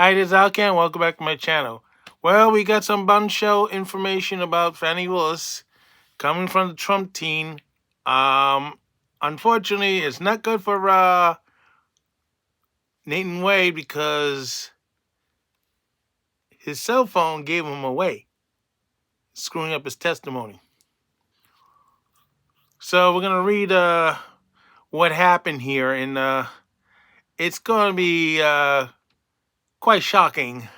Hi, this is Alcan. Welcome back to my channel. Well, we got some bombshell information about Fani Willis coming from the Trump team. Um, Unfortunately, it's not good for Nathan Wade because his cell phone gave him away, screwing up his testimony. So we're gonna read what happened here, and it's gonna be quite shocking,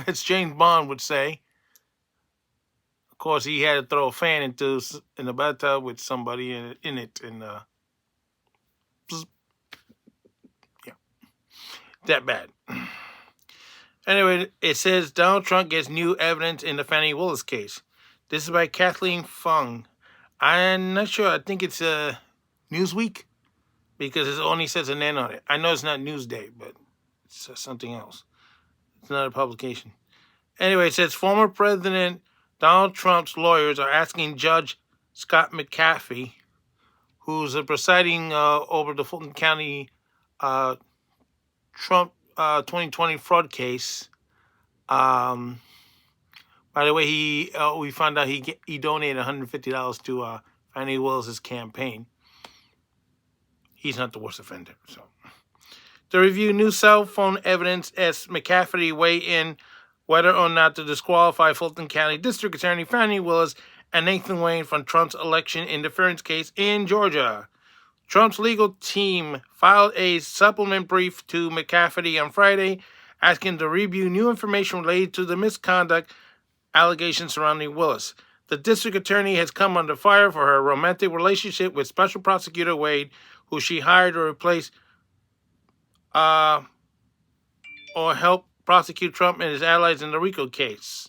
as James Bond would say. Of course, he had to throw a fan in the bathtub with somebody in it, and yeah, that bad. Anyway, it says Donald Trump gets new evidence in the Fani Willis case. This is by Kathleen Fung. I'm not sure. I think it's Newsweek because it only says an N on it. I know it's not Newsday, but it's something else. It's not a publication. Anyway, it says former President Donald Trump's lawyers are asking Judge Scott McAfee, who's presiding over the Fulton County Trump 2020 fraud case. By the way, we found out he donated $150 to Fani Willis's campaign. He's not the worst offender. So, to review new cell phone evidence as McCafferty weigh in whether or not to disqualify Fulton County District Attorney Fani Willis and Nathan Wayne from Trump's election interference case in Georgia. Trump's legal team filed a supplement brief to McCafferty on Friday, asking to review new information related to the misconduct allegations surrounding Willis. The district attorney has come under fire for her romantic relationship with Special Prosecutor Wade, who she hired to replace or help prosecute Trump and his allies in the RICO case.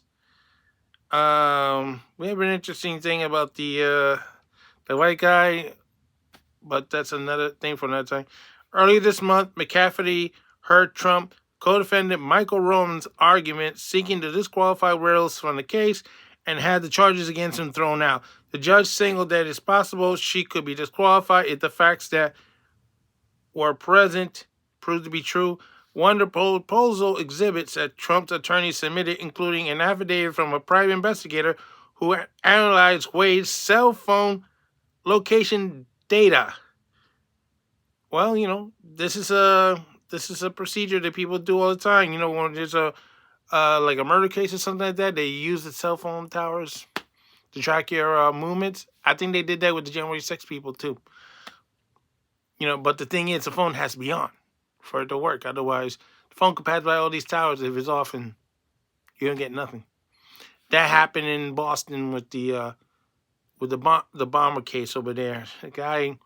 We have an interesting thing about the white guy, but that's another thing for another time. Earlier this month, McCafferty heard Trump co-defendant Michael Roman's argument seeking to disqualify Willis from the case and had the charges against him thrown out. The judge signaled that it's possible she could be disqualified if the facts that were present proved to be true. One of the proposal exhibits that Trump's attorney submitted, including an affidavit from a private investigator who analyzed Wade's cell phone location data. Well, this is a procedure that people do all the time. When there's a like a murder case or something like that, they use the cell phone towers to track your movements. I think they did that with the January 6 people too. But the thing is, the phone has to be on for it to work. Otherwise, the phone could pass by all these towers. If it's off, and you don't get nothing. That happened in Boston with the bomber case over there. The guy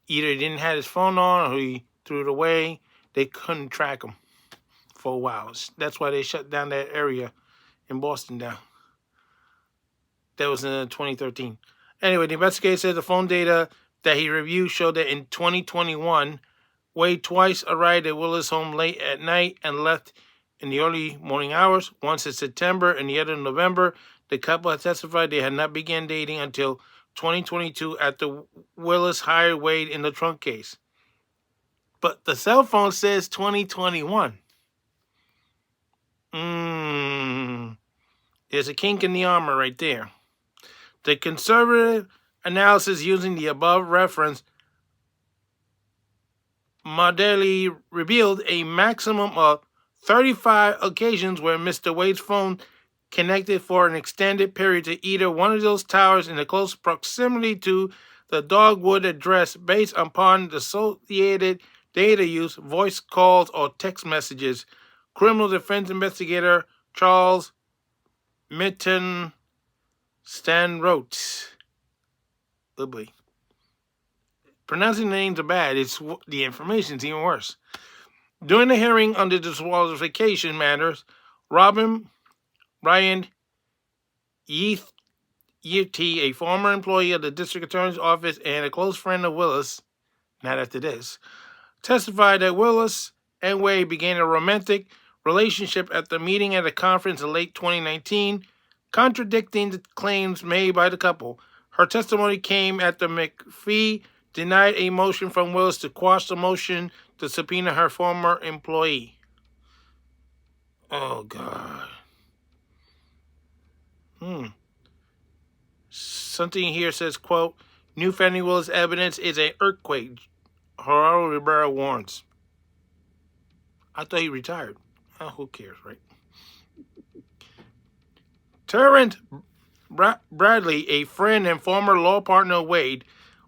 either didn't have his phone on or he threw it away. They couldn't track him for a while. That's why they shut down that area in Boston now. That was in 2013. Anyway, the investigator said the phone data that he reviewed showed that in 2021, Wade twice arrived at Willis' home late at night and left in the early morning hours, once in September and the other in November. The couple had testified they had not begun dating until 2022 after Willis hired Wade in the Trump case. But the cell phone says 2021. There's a kink in the armor right there. The conservative analysis using the above reference modally revealed a maximum of 35 occasions where Mr. Wade's phone connected for an extended period to either one of those towers in the close proximity to the Dogwood address based upon the associated data use, voice calls, or text messages. Criminal defense investigator Charles Mitten Stan wrote. Oh boy. Pronouncing the names are bad. The information's even worse. During the hearing on the disqualification matters, Ryan Yeaty, a former employee of the district attorney's office and a close friend of Willis, not after this, testified that Willis and Wade began a romantic relationship at the meeting at a conference in late 2019, contradicting the claims made by the couple. Her testimony came after McPhee denied a motion from Willis to quash the motion to subpoena her former employee. Oh, God. Something here says, quote, new Fani Willis evidence is an earthquake. Gerardo Rivera warns. I thought he retired. Oh, who cares, right? Terrence Bradley, a friend and former law partner of Wade,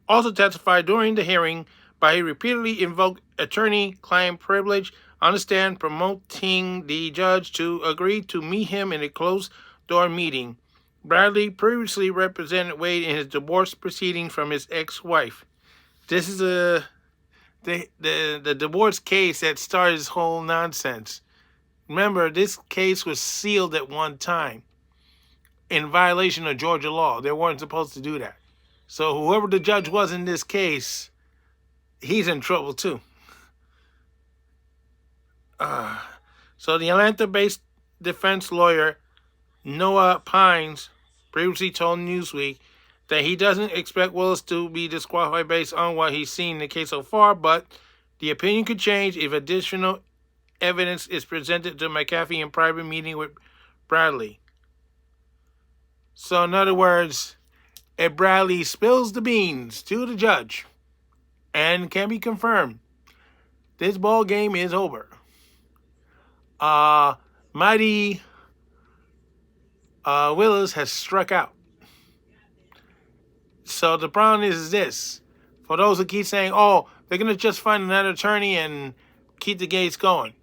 also testified during the hearing, but he repeatedly invoked attorney-client privilege on the stand, promoting the judge to agree to meet him in a closed-door meeting. Bradley previously represented Wade in his divorce proceedings from his ex-wife. This is the divorce case that started this whole nonsense. Remember, this case was sealed at one time in violation of Georgia law. They weren't supposed to do that. So whoever the judge was in this case, he's in trouble too. So the Atlanta-based defense lawyer Noah Pines previously told Newsweek that he doesn't expect Willis to be disqualified based on what he's seen in the case so far, but the opinion could change if additional evidence is presented to McAfee in private meeting with Bradley. So in other words, if Bradley spills the beans to the judge and can be confirmed, this ball game is over. Mighty Willis has struck out. So the problem is this. For those who keep saying, oh, they're going to just find another attorney and keep the case going.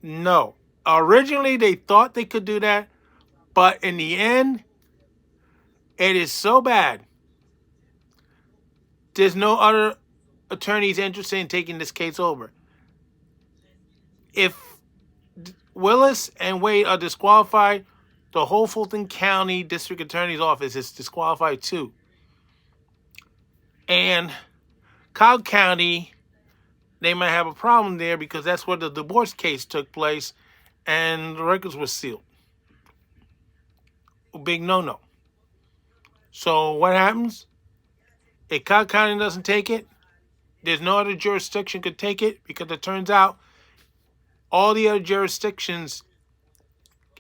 No. Originally, they thought they could do that. But in the end, it is so bad. There's no other attorneys interested in taking this case over. If Willis and Wade are disqualified, the whole Fulton County District Attorney's Office is disqualified too. And Cobb County, they might have a problem there because that's where the divorce case took place and the records were sealed. A big no-no. So what happens? If Cobb County doesn't take it, there's no other jurisdiction could take it because it turns out all the other jurisdictions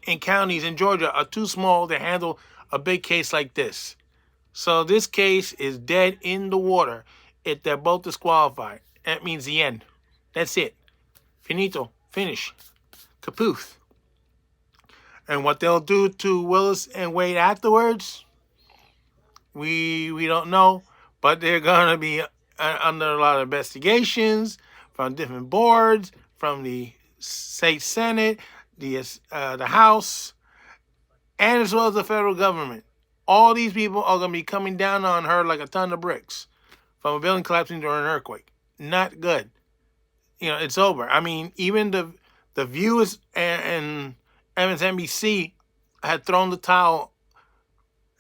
and counties in Georgia are too small to handle a big case like this. So this case is dead in the water if they're both disqualified. That means the end. That's it. Finito. Finish. Kaput. And what they'll do to Willis and Wade afterwards, we don't know. But they're going to be under a lot of investigations from different boards, from the state Senate, the House, and as well as the federal government. All these people are going to be coming down on her like a ton of bricks from a building collapsing during an earthquake. Not good. You know, it's over. I mean, even the viewers and MSNBC had thrown the towel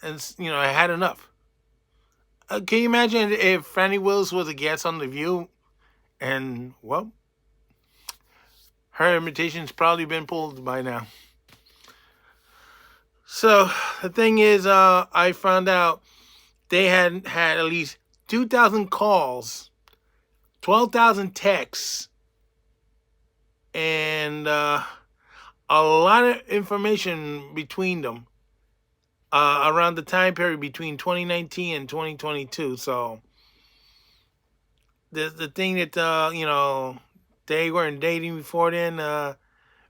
and, you know, had enough. Can you imagine if Fani Willis was a guest on The View and, well, her invitation's probably been pulled by now. So the thing is, I found out they had at least 2,000 calls, 12,000 texts, and a lot of information between them around the time period between 2019 and 2022. So the thing that, you know, they weren't dating before then,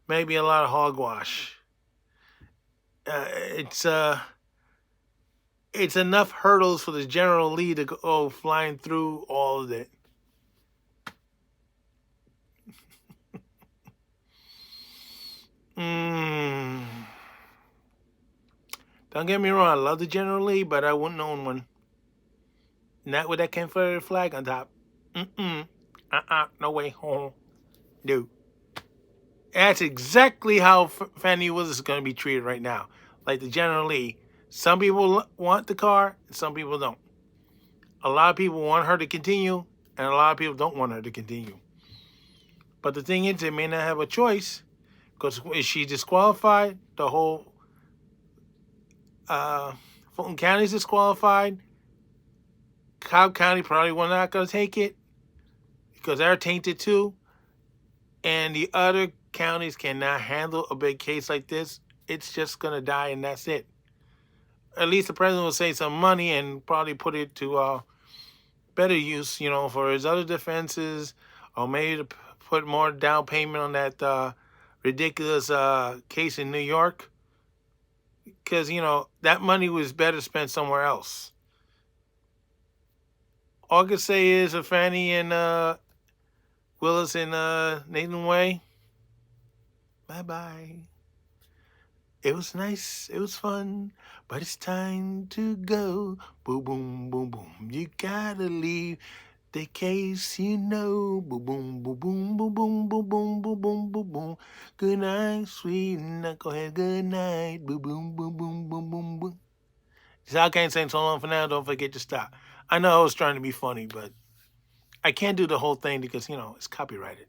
maybe a lot of hogwash. It's enough hurdles for the General Lee to go flying through all of it. Don't get me wrong, I love the General Lee, but I wouldn't own one. Not with that Confederate flag on top. No way home. No. That's exactly how Fani Willis is going to be treated right now. Like the General Lee. Some people want the car, and some people don't. A lot of people want her to continue, and a lot of people don't want her to continue. But the thing is, they may not have a choice, because if she's disqualified, the whole Fulton County is disqualified. Cobb County probably not going to take it, because they're tainted too. and the other counties cannot handle a big case like this, it's just gonna die, and that's it. At least the president will save some money and probably put it to better use, for his other defenses, or maybe to put more down payment on that ridiculous case in New York. Because, that money was better spent somewhere else. All I can say is Fani and Willis and Nathan Way, bye-bye. It was nice, it was fun, but it's time to go. Boom, boom, boom, boom. You gotta leave the case, Boom, boom, boom, boom, boom, boom, boom, boom, boom, boom, boom, boom. Good night, sweet knucklehead. Good night. Boom, boom, boom, boom, boom, boom, boom. So I can't sing so long for now. Don't forget to stop. I know I was trying to be funny, but I can't do the whole thing because, it's copyrighted.